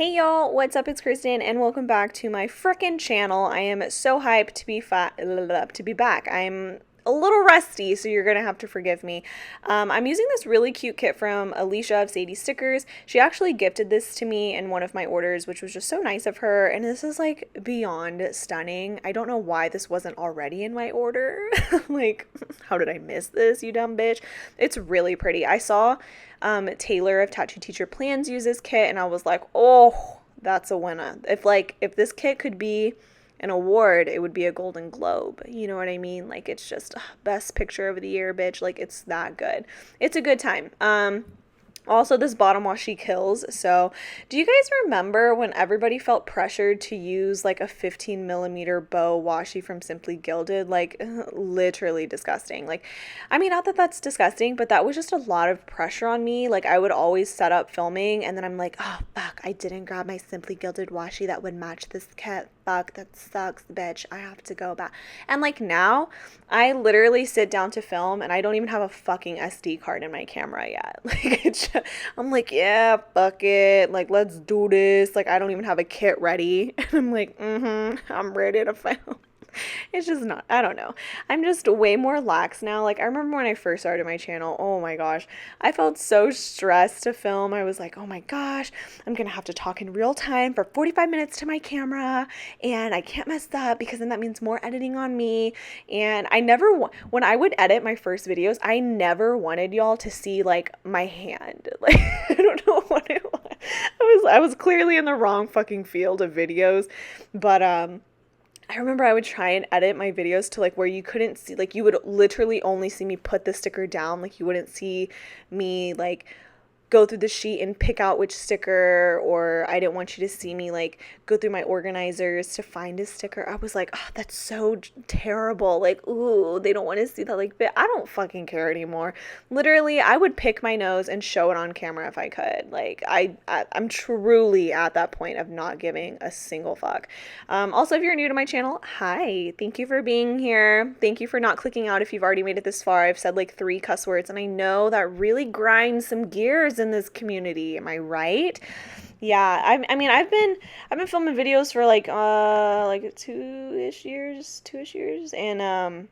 Hey y'all, what's up? It's Kristen and welcome back to my frickin' channel. I am so hyped to be back. I'm a little rusty, so you're gonna have to forgive me. I'm using this really cute kit from Alicia of Sadie Stickers. She actually gifted this to me in one of my orders, which was just so nice of her, and this is like beyond stunning. I don't know why this wasn't already in my order. Like, how did I miss this, you dumb bitch? It's really pretty. I saw Taylor of Tattoo Teacher Plans use this kit, and I was like, oh, that's a winner. If this kit could be an award, it would be a Golden Globe. You know what I mean? Like, it's just best picture of the year, bitch. Like, it's that good. It's a good time. Also, this bottom washi kills. So, do you guys remember when everybody felt pressured to use like a 15mm bow washi from Simply Gilded? Like, literally disgusting. Like, I mean, not that that's disgusting, but that was just a lot of pressure on me. Like, I would always set up filming and then I'm like, oh, fuck, I didn't grab my Simply Gilded washi that would match this kit. Fuck, that sucks, bitch. I have to go back. And like now, I literally sit down to film and I don't even have a fucking SD card in my camera yet. Like, I'm like, yeah, fuck it. Like, let's do this. Like, I don't even have a kit ready. And I'm like, I'm ready to film. It's just not, I don't know. I'm just way more lax now. Like, I remember when I first started my channel, oh my gosh, I felt so stressed to film. I was like, oh my gosh, I'm gonna have to talk in real time for 45 minutes to my camera, and I can't mess up because then that means more editing on me. And I never, when I would edit my first videos, I never wanted y'all to see like my hand. Like, I don't know what it was. I was clearly in the wrong fucking field of videos, but I remember I would try and edit my videos to like where you couldn't see, like you would literally only see me put the sticker down. Like you wouldn't see me like go through the sheet and pick out which sticker, or I didn't want you to see me like go through my organizers to find a sticker. I was like, oh, that's so terrible. Like, ooh, they don't want to see that like bit. I don't fucking care anymore. Literally, I would pick my nose and show it on camera if I could. Like, I'm truly at that point of not giving a single fuck. Also, if you're new to my channel, hi, thank you for being here. Thank you for not clicking out if you've already made it this far. I've said like 3 cuss words, and I know that really grinds some gears in this community. Am I right? Yeah, I mean I've been filming videos for like 2-ish years, and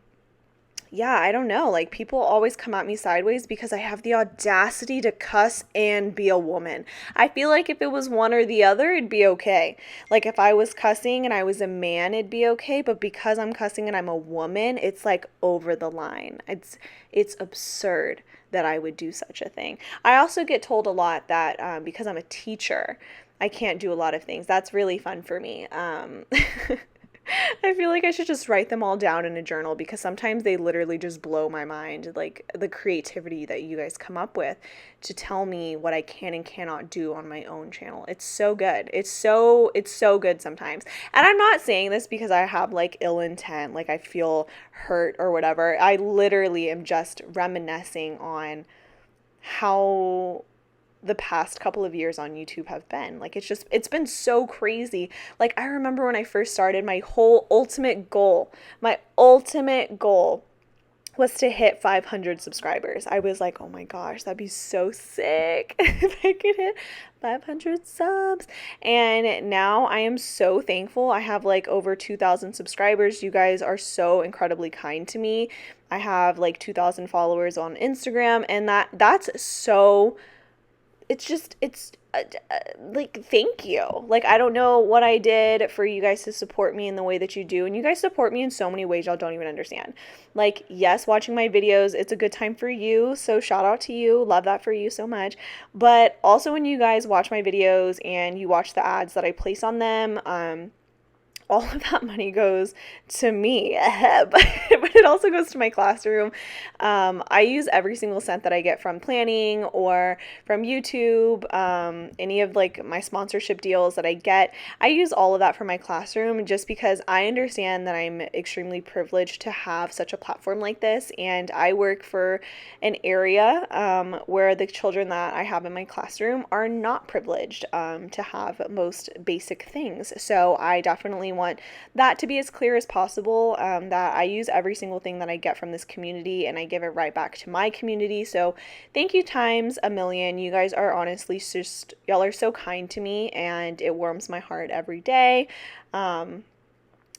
yeah, I don't know. Like, people always come at me sideways because I have the audacity to cuss and be a woman. I feel like if it was one or the other, it'd be okay. Like, if I was cussing and I was a man, it'd be okay. But because I'm cussing and I'm a woman, it's like over the line. It's absurd that I would do such a thing. I also get told a lot that because I'm a teacher, I can't do a lot of things. That's really fun for me. I feel like I should just write them all down in a journal because sometimes they literally just blow my mind, like the creativity that you guys come up with to tell me what I can and cannot do on my own channel. It's so good. It's so good sometimes. And I'm not saying this because I have like ill intent, like I feel hurt or whatever. I literally am just reminiscing on how the past couple of years on YouTube have been. Like, it's been so crazy. Like, I remember when I first started, my ultimate goal was to hit 500 subscribers. I was like, oh my gosh, that'd be so sick if I could hit 500 subs. And now I am so thankful. I have like over 2,000 subscribers. You guys are so incredibly kind to me. I have like 2,000 followers on Instagram, and that's so, it's like, thank you. Like, I don't know what I did for you guys to support me in the way that you do, and you guys support me in so many ways y'all don't even understand. Like, yes, watching my videos, it's a good time for you, so shout out to you. Love that for you so much. But also, when you guys watch my videos and you watch the ads that I place on them, all of that money goes to me, but it also goes to my classroom. I use every single cent that I get from planning or from YouTube, any of like my sponsorship deals that I get. I use all of that for my classroom just because I understand that I'm extremely privileged to have such a platform like this, and I work for an area where the children that I have in my classroom are not privileged to have most basic things. So I definitely want that to be as clear as possible, that I use every single thing that I get from this community and I give it right back to my community. So thank you times a million. You guys are honestly just, y'all are so kind to me, and it warms my heart every day.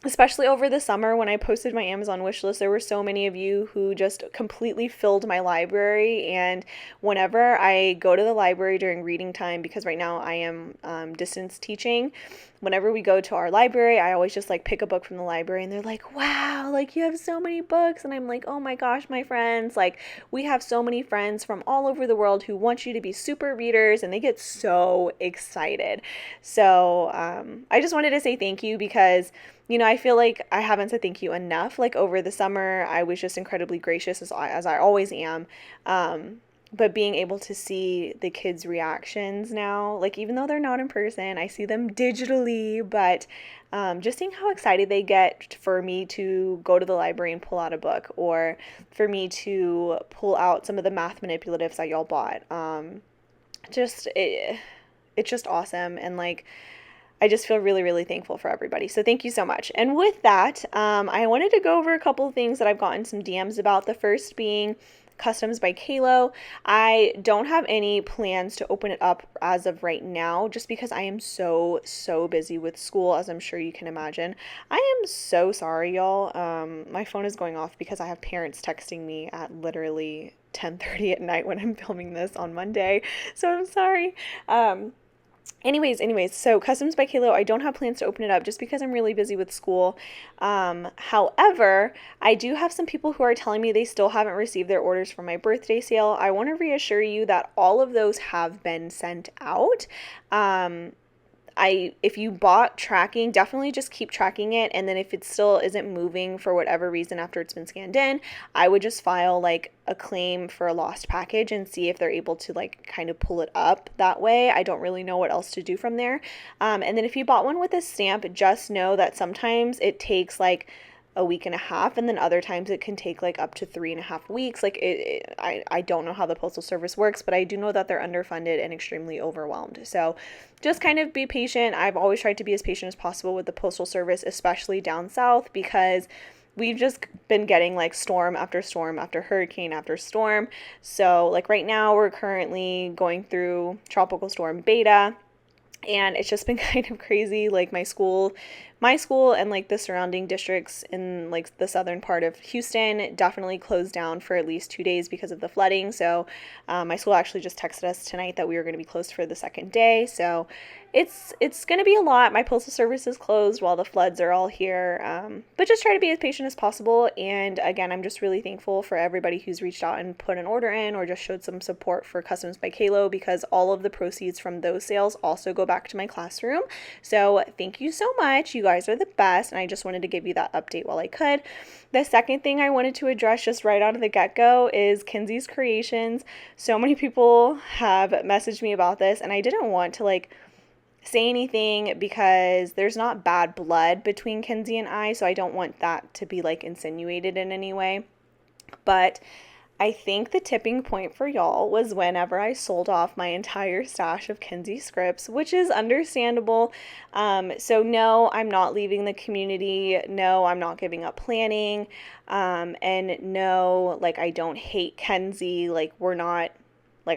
Especially over the summer when I posted my Amazon wish list, there were so many of you who just completely filled my library. And whenever I go to the library during reading time, because right now I am distance teaching, whenever we go to our library, I always just like pick a book from the library, and they're like, wow, like you have so many books. And I'm like, oh my gosh, my friends, like we have so many friends from all over the world who want you to be super readers, and they get so excited. So I just wanted to say thank you, because I feel like I haven't said thank you enough. Like over the summer, I was just incredibly gracious, as I always am. But being able to see the kids' reactions now, like even though they're not in person, I see them digitally, but just seeing how excited they get for me to go to the library and pull out a book, or for me to pull out some of the math manipulatives that y'all bought. It's just awesome. And like, I just feel really, really thankful for everybody. So thank you so much. And with that, I wanted to go over a couple of things that I've gotten some DMs about. The first being Customs by Kaylo. I don't have any plans to open it up as of right now, just because I am so busy with school, as I'm sure you can imagine. I am so sorry, y'all. My phone is going off because I have parents texting me at literally 10:30 at night when I'm filming this on Monday. So I'm sorry. Anyways, so Customs by Kaylo, I don't have plans to open it up just because I'm really busy with school. However, I do have some people who are telling me they still haven't received their orders for my birthday sale. I want to reassure you that all of those have been sent out. If you bought tracking, definitely just keep tracking it. And then if it still isn't moving for whatever reason after it's been scanned in, I would just file like a claim for a lost package and see if they're able to like kind of pull it up that way. I don't really know what else to do from there. And then if you bought one with a stamp, just know that sometimes it takes like a week and a half, and then other times it can take like up to 3.5 weeks. Like I don't know how the postal service works, but I do know that they're underfunded and extremely overwhelmed. So just kind of be patient. I've always tried to be as patient as possible with the postal service, especially down south, because we've just been getting like storm after storm after hurricane after storm. So like right now we're currently going through tropical storm beta, and it's just been kind of crazy. Like my school and like the surrounding districts in like the southern part of Houston definitely closed down for at least 2 days because of the flooding. So my school actually just texted us tonight that we were going to be closed for the second day. So it's going to be a lot. My postal service is closed while the floods are all here. But just try to be as patient as possible. And again, I'm just really thankful for everybody who's reached out and put an order in or just showed some support for Customs by Kaylo, because all of the proceeds from those sales also go back to my classroom. So thank you so much. You guys are the best. And I just wanted to give you that update while I could. The second thing I wanted to address just right out of the get-go is Kinsey's creations. So many people have messaged me about this, and I didn't want to like say anything because there's not bad blood between Kinsey and I, so I don't want that to be like insinuated in any way. But I think the tipping point for y'all was whenever I sold off my entire stash of Kinsey scripts, which is understandable. So no, I'm not leaving the community. No, I'm not giving up planning. And no, like I don't hate Kinsey. Like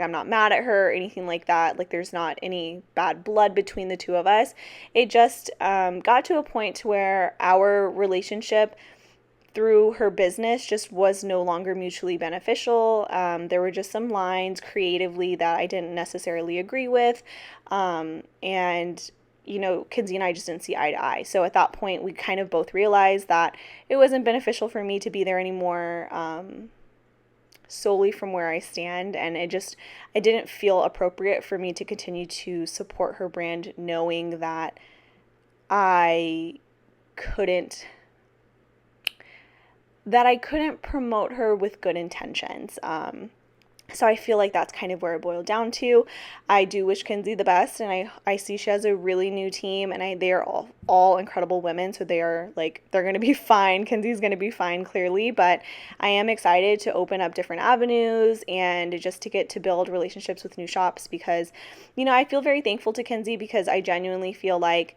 I'm not mad at her or anything like that. Like there's not any bad blood between the two of us. It just got to a point to where our relationship through her business just was no longer mutually beneficial. There were just some lines creatively that I didn't necessarily agree with. And Kinsey and I just didn't see eye to eye. So at that point, we kind of both realized that it wasn't beneficial for me to be there anymore, solely from where I stand. And it didn't feel appropriate for me to continue to support her brand, knowing that I couldn't promote her with good intentions. So I feel like that's kind of where it boiled down to. I do wish Kinsey the best, and I see she has a really new team, and they are all incredible women, so they're going to be fine. Kinsey's going to be fine, clearly, but I am excited to open up different avenues and just to get to build relationships with new shops, because, I feel very thankful to Kinsey, because I genuinely feel like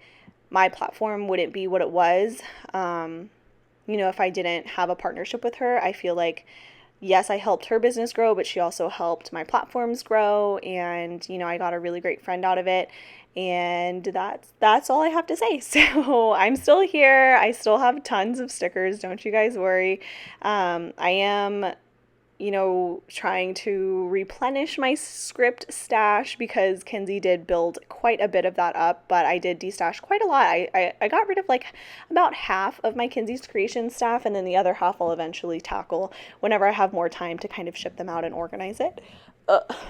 my platform wouldn't be what it was, if I didn't have a partnership with her. I feel like, yes, I helped her business grow, but she also helped my platforms grow, and I got a really great friend out of it. And that's all I have to say. So I'm still here. I still have tons of stickers. Don't you guys worry. I am trying to replenish my script stash because Kinsey did build quite a bit of that up, but I did destash quite a lot. I got rid of like about half of my Kinsey's creation staff, and then the other half I'll eventually tackle whenever I have more time to kind of ship them out and organize it.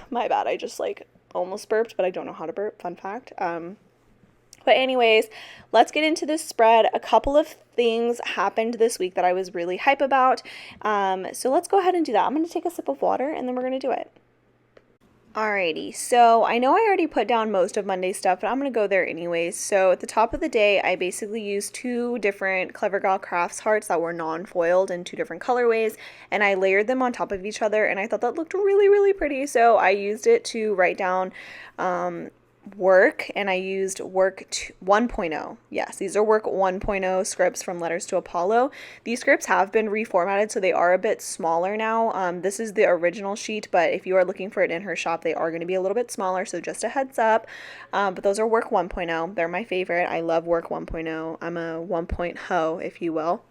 My bad. I just like almost burped, but I don't know how to burp. Fun fact. But anyways, let's get into this spread. A couple of things happened this week that I was really hype about. So let's go ahead and do that. I'm going to take a sip of water and then we're going to do it. Alrighty, so I know I already put down most of Monday's stuff, but I'm going to go there anyways. So at the top of the day, I basically used 2 different Clever Gal Crafts hearts that were non-foiled in 2 different colorways, and I layered them on top of each other, and I thought that looked really, really pretty. So I used it to write down work, and I used work 1.0. Yes, these are work 1.0 scripts from Letters to Apollo. These scripts have been reformatted, so they are a bit smaller now. This is the original sheet, but if you are looking for it in her shop, they are going to be a little bit smaller, so just a heads up. But those are work 1.0. They're my favorite. I love work 1.0. I'm a 1.0 hoe, if you will.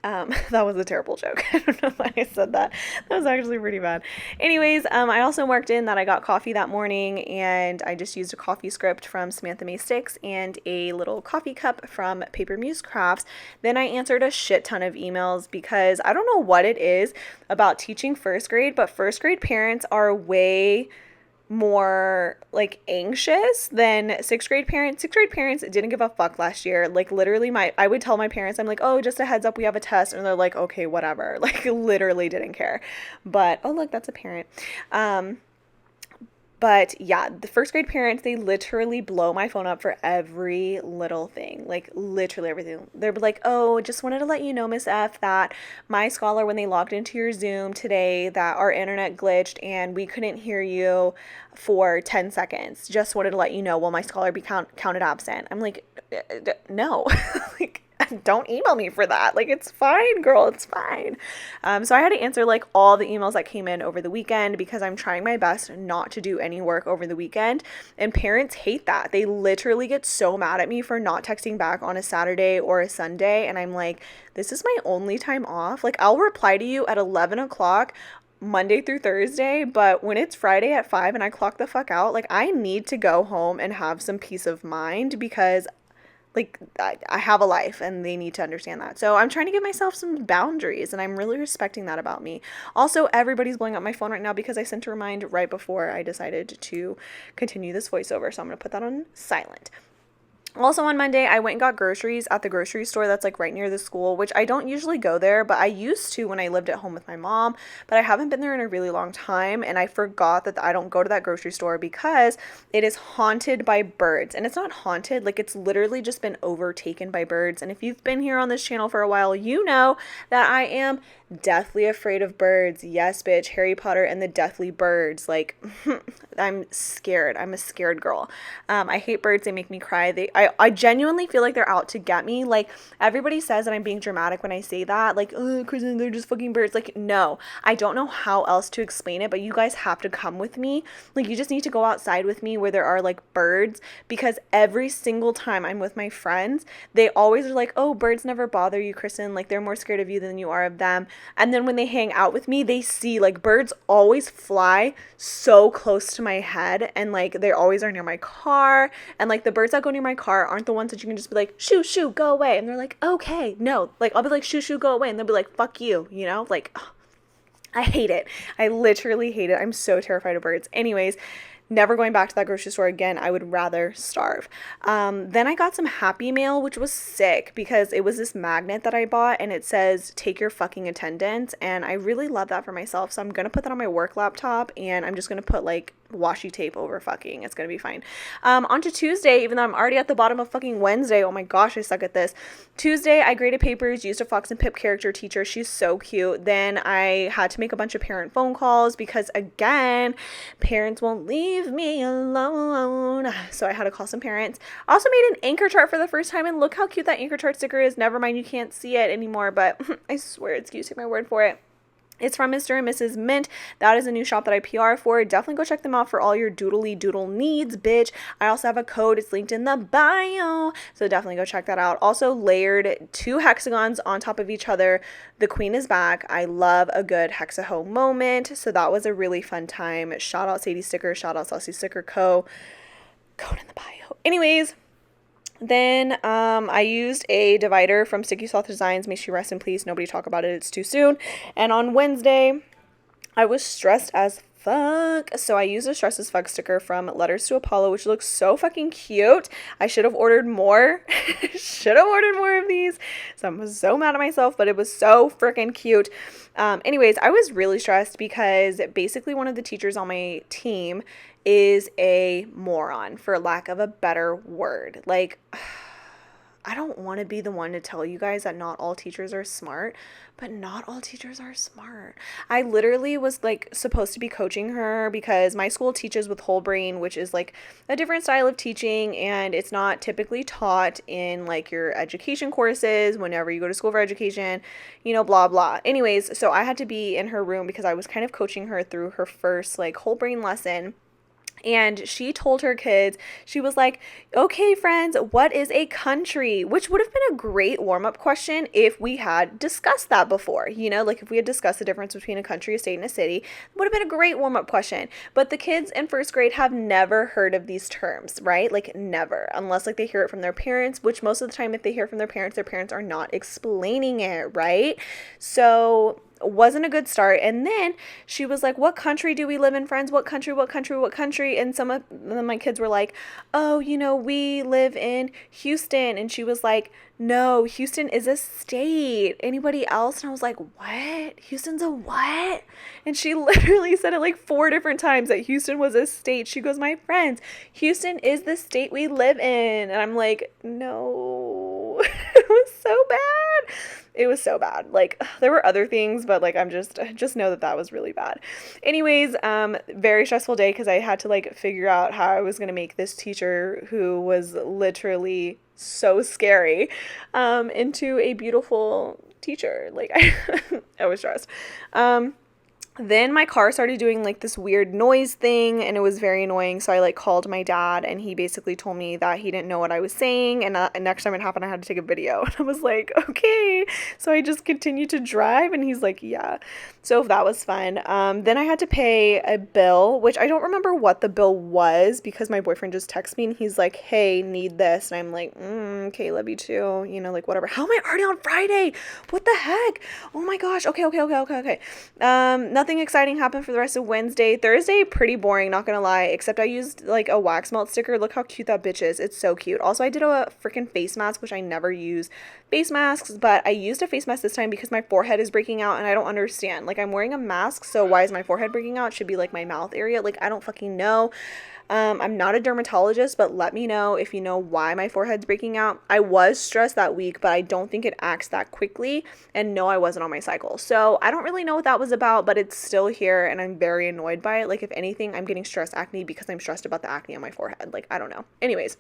That was a terrible joke. I don't know why I said that. That was actually pretty bad. Anyways, I also worked in that I got coffee that morning, and I just used a coffee script from Samantha May Sticks and a little coffee cup from Paper Muse Crafts. Then I answered a shit ton of emails because I don't know what it is about teaching first grade, but first grade parents are way more like anxious than sixth grade parents. Sixth grade parents didn't give a fuck last year. Like literally I would tell my parents, I'm like, oh, just a heads up, we have a test. And they're like, okay, whatever. Like literally didn't care. But, oh, look, that's a parent. But yeah, the first grade parents, they literally blow my phone up for every little thing, like literally everything. They're like, oh, just wanted to let you know, Miss F, that my scholar, when they logged into your Zoom today, that our internet glitched and we couldn't hear you for 10 seconds. Just wanted to let you know, will my scholar be counted absent? I'm like, no, like, don't email me for that. Like, it's fine, girl. It's fine. So I had to answer like all the emails that came in over the weekend because I'm trying my best not to do any work over the weekend. And parents hate that. They literally get so mad at me for not texting back on a Saturday or a Sunday. And I'm like, this is my only time off. Like, I'll reply to you at 11 o'clock Monday through Thursday, but when it's Friday at 5 and I clock the fuck out, like, I need to go home and have some peace of mind because like I have a life and they need to understand that. So I'm trying to give myself some boundaries and I'm really respecting that about me. Also, everybody's blowing up my phone right now because I sent a reminder right before I decided to continue this voiceover. So I'm going to put that on silent. Also on Monday, I went and got groceries at the grocery store that's like right near the school, which I don't usually go there, but I used to when I lived at home with my mom, but I haven't been there in a really long time, and I forgot that I don't go to that grocery store because it is haunted by birds. And it's not haunted, like it's literally just been overtaken by birds. And if you've been here on this channel for a while, you know that I am deathly afraid of birds. Yes, bitch, Harry Potter and the Deathly Birds. Like, I'm scared. I'm a scared girl. I hate birds. They make me cry. I genuinely feel like they're out to get me. Like, everybody says that I'm being dramatic when I say that. Like, oh, Kristen, they're just fucking birds. Like, no. I don't know how else to explain it, but you guys have to come with me. Like, you just need to go outside with me where there are, like, birds, because every single time I'm with my friends, they always are like, oh, birds never bother you, Kristen. Like, they're more scared of you than you are of them. And then when they hang out with me, they see, like, birds always fly so close to my head, and, like, they always are near my car, and, like, the birds that go near my car aren't the ones that you can just be like, shoo, shoo, go away, and they're like, okay, no, like, I'll be like, shoo, shoo, go away, and they'll be like, fuck you, you know, like, ugh. I hate it. I literally hate it. I'm so terrified of birds. Anyways, never going back to that grocery store again. I would rather starve. Then I got some Happy Mail, which was sick because it was this magnet that I bought and it says, take your fucking attendance. And I really love that for myself. So I'm going to put that on my work laptop and I'm just going to put like washi tape over fucking. It's gonna be fine. On to Tuesday, even though I'm already at the bottom of fucking Wednesday. Oh my gosh, I suck at this. Tuesday, I graded papers, used a Fox and Pip character teacher. She's so cute. Then I had to make a bunch of parent phone calls because, again, parents won't leave me alone. So I had to call some parents. I also made an anchor chart for the first time, and look how cute that anchor chart sticker is. Never mind, you can't see it anymore, but I swear, excuse me, my word for it. It's from Mr. and Mrs. Mint. That is a new shop that I PR for. Definitely go check them out for all your doodly doodle needs, bitch. I also have a code. It's linked in the bio. So definitely go check that out. Also layered 2 hexagons on top of each other. The queen is back. I love a good hexaho moment. So that was a really fun time. Shout out Sadie Sticker. Shout out Saucy Sticker Co. Code in the bio. Anyways. Then I used a divider from Sticky Sloth Designs. May she rest in peace. Nobody talk about it. It's too soon. And on Wednesday, I was stressed as fuck. So I used a Stressed as Fuck sticker from Letters to Apollo, which looks so fucking cute. I should have ordered more. Should have ordered more of these. So I'm so mad at myself, but it was so freaking cute. Anyways, I was really stressed because basically one of the teachers on my team is a moron, for lack of a better word. Like, I don't want to be the one to tell you guys that not all teachers are smart, but not all teachers are smart. I literally was like supposed to be coaching her because my school teaches with whole brain, which is like a different style of teaching, and it's not typically taught in like your education courses whenever you go to school for education, you know, blah blah. Anyways, so I had to be in her room because I was kind of coaching her through her first like whole brain lesson. And she told her kids, she was like, okay, friends, what is a country? Which would have been a great warm-up question if we had discussed that before. You know, like if we had discussed the difference between a country, a state, and a city, it would have been a great warm-up question. But the kids in first grade have never heard of these terms, right? Like never, unless like they hear it from their parents, which most of the time if they hear from their parents are not explaining it, right? So wasn't a good start. And then she was like, what country do we live in, friends? What country, what country, what country? And some of my kids were like, oh, you know, we live in Houston. And she was like, no, Houston is a state. Anybody else? And I was like, what? Houston's a what? And she literally said it like 4 different times that Houston was a state. She goes, my friends, Houston is the state we live in. And I'm like, no. It was so bad. It was so bad. Like, there were other things, but like, just know that that was really bad. Anyways, very stressful day because I had to like figure out how I was going to make this teacher who was literally so scary, into a beautiful teacher. Like, I was stressed. Then my car started doing like this weird noise thing, and it was very annoying. So I like called my dad, and he basically told me that he didn't know what I was saying, and next time it happened I had to take a video. And I was like, okay. So I just continued to drive, and he's like, yeah. So that was fun. Then I had to pay a bill, which I don't remember what the bill was because my boyfriend just texted me and he's like, hey, need this. And I'm like, okay, love you too. You know, like whatever. How am I already on Friday? What the heck? Oh my gosh. Okay. Nothing exciting happened for the rest of Wednesday. Thursday, pretty boring, not gonna lie, except I used like a wax melt sticker. Look how cute that bitch is. It's so cute. Also, I did a freaking face mask, which I never use face masks, but I used a face mask this time because my forehead is breaking out and I don't understand. Like, I'm wearing a mask, so why is my forehead breaking out? It should be like my mouth area. Like, I don't fucking know. I'm not a dermatologist, but let me know if you know why my forehead's breaking out. I was stressed that week, but I don't think it acts that quickly. And no, I wasn't on my cycle. So I don't really know what that was about, but it's still here and I'm very annoyed by it. Like, if anything, I'm getting stress acne because I'm stressed about the acne on my forehead. Like, I don't know. Anyways.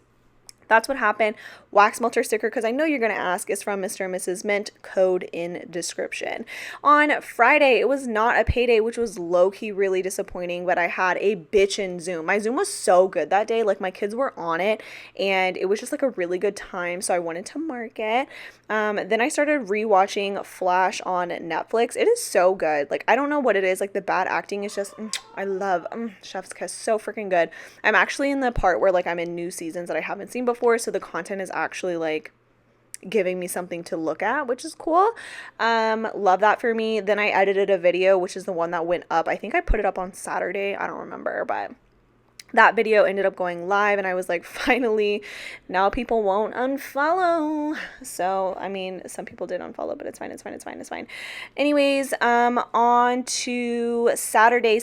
That's what happened. Wax melter sticker, because I know you're going to ask, is from Mr. and Mrs. Mint. Code in description. On Friday, it was not a payday, which was low-key really disappointing, but I had a bitchin' Zoom. My Zoom was so good that day. Like, my kids were on it, and it was just like a really good time, so I wanted to mark it. Then I started rewatching Flash on Netflix. It is so good. Like, I don't know what it is. Like, the bad acting is just, I love Chef's Kiss. So freaking good. I'm actually in the part where, like, I'm in new seasons that I haven't seen before, so the content is actually, like, giving me something to look at, which is cool. Love that for me. Then I edited a video, which is the one that went up. I think I put it up on Saturday. I don't remember, but that video ended up going live, and I was like, finally, now people won't unfollow. So, I mean, some people did unfollow, but it's fine, it's fine, it's fine, it's fine. Anyways, on to Saturday.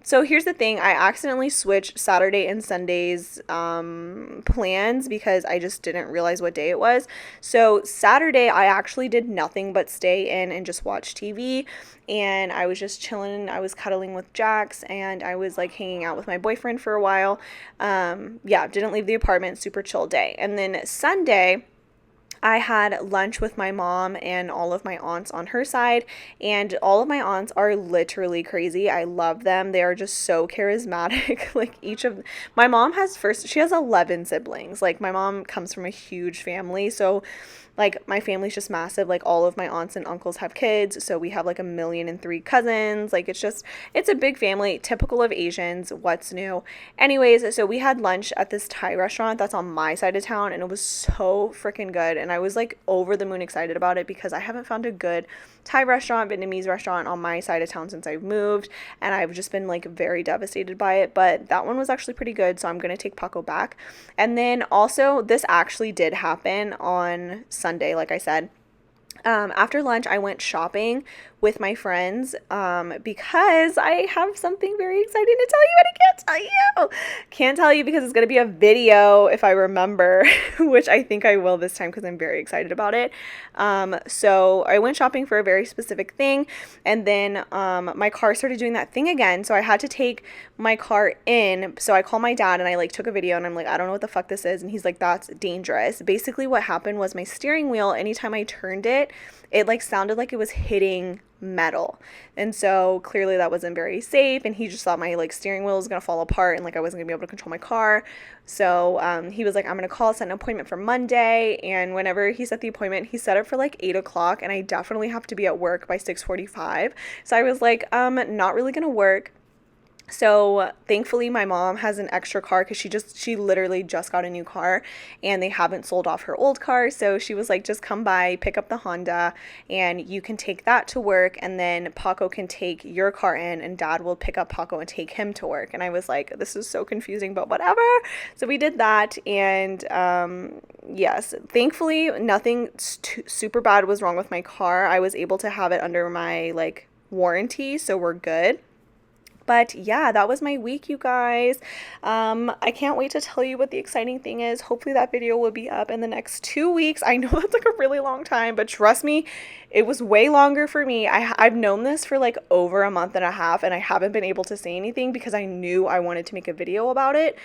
So here's the thing, I accidentally switched Saturday and Sunday's plans because I just didn't realize what day it was. So Saturday, I actually did nothing but stay in and just watch TV. And I was just chilling. I was cuddling with Jax, and I was like hanging out with my boyfriend for a while. Yeah, didn't leave the apartment. Super chill day. And then Sunday, I had lunch with my mom and all of my aunts on her side, and all of my aunts are literally crazy. I love them. They are just so charismatic. Like my mom she has 11 siblings. Like my mom comes from a huge family, so like my family's just massive. Like all of my aunts and uncles have kids, so we have like 1,000,003 cousins. Like it's a big family, typical of Asians. What's new? Anyways, so we had lunch at this Thai restaurant that's on my side of town, and it was so freaking good. And I was like over the moon excited about it because I haven't found a good Thai restaurant, Vietnamese restaurant on my side of town since I've moved, and I've just been like very devastated by it. But that one was actually pretty good, so I'm gonna take Paco back. And then also, this actually did happen on Sunday, like I said. After lunch, I went shopping with my friends because I have something very exciting to tell you, and I can't tell you. Can't tell you because it's going to be a video if I remember, which I think I will this time because I'm very excited about it. So I went shopping for a very specific thing, and then my car started doing that thing again, so I had to take my car in. So I called my dad, and I like took a video, and I'm like, I don't know what the fuck this is, and he's like, that's dangerous. Basically what happened was my steering wheel, anytime I turned it like sounded like it was hitting metal, and so clearly that wasn't very safe, and he just thought my like steering wheel was gonna fall apart and like I wasn't gonna be able to control my car. So he was like, I'm gonna set an appointment for Monday, and whenever he set the appointment, he set it for like 8 o'clock, and I definitely have to be at work by 6:45. So I was like, not really gonna work. So thankfully my mom has an extra car because she literally just got a new car, and they haven't sold off her old car. So she was like, just come by, pick up the Honda, and you can take that to work, and then Paco can take your car in, and dad will pick up Paco and take him to work. And I was like, this is so confusing, but whatever. So we did that, and yes, thankfully nothing super bad was wrong with my car. I was able to have it under my like warranty, so we're good. But yeah, that was my week, you guys. I can't wait to tell you what the exciting thing is. Hopefully that video will be up in the next 2 weeks. I know that's like a really long time, but trust me, it was way longer for me. I've known this for like over a month and a half, and I haven't been able to say anything because I knew I wanted to make a video about it.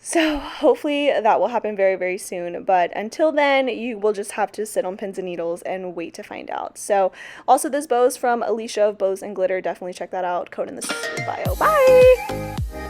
So hopefully that will happen very, very soon. But until then, you will just have to sit on pins and needles and wait to find out. So also, this bow is from Alicia of Bows and Glitter. Definitely check that out. Code in the bio. Bye!